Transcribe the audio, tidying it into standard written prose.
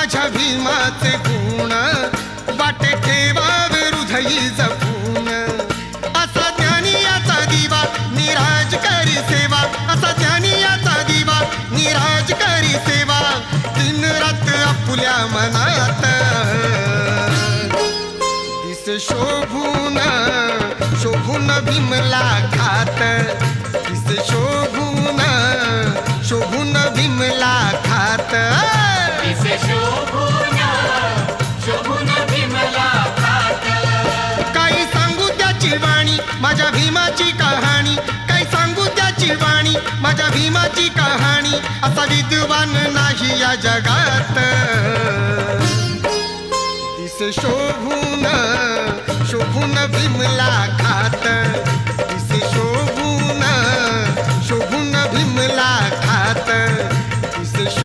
माझ्या भीमाचे गुण वाटे ठेवावे हृदयी जपून. असा ज्ञानी याचा दिवा निराज करी सेवा, असा ज्ञानी याचा दिवा निराज करी सेवा. दिन रात आपुल्या मनात दिसे शोभून शोभून भीमला खात, दिसे शोभून शोभून भीमला खात. दिसे शोभून शोभून भीमला खात. काही सांगू त्याची वाणी माझ्या भीमाची कहाणी, काही सांगू त्याची वाणी माझ्या भीमाची कहाणी. असा विद्वान नाही या जगात दिसे शोभून शोभून भीमला खात.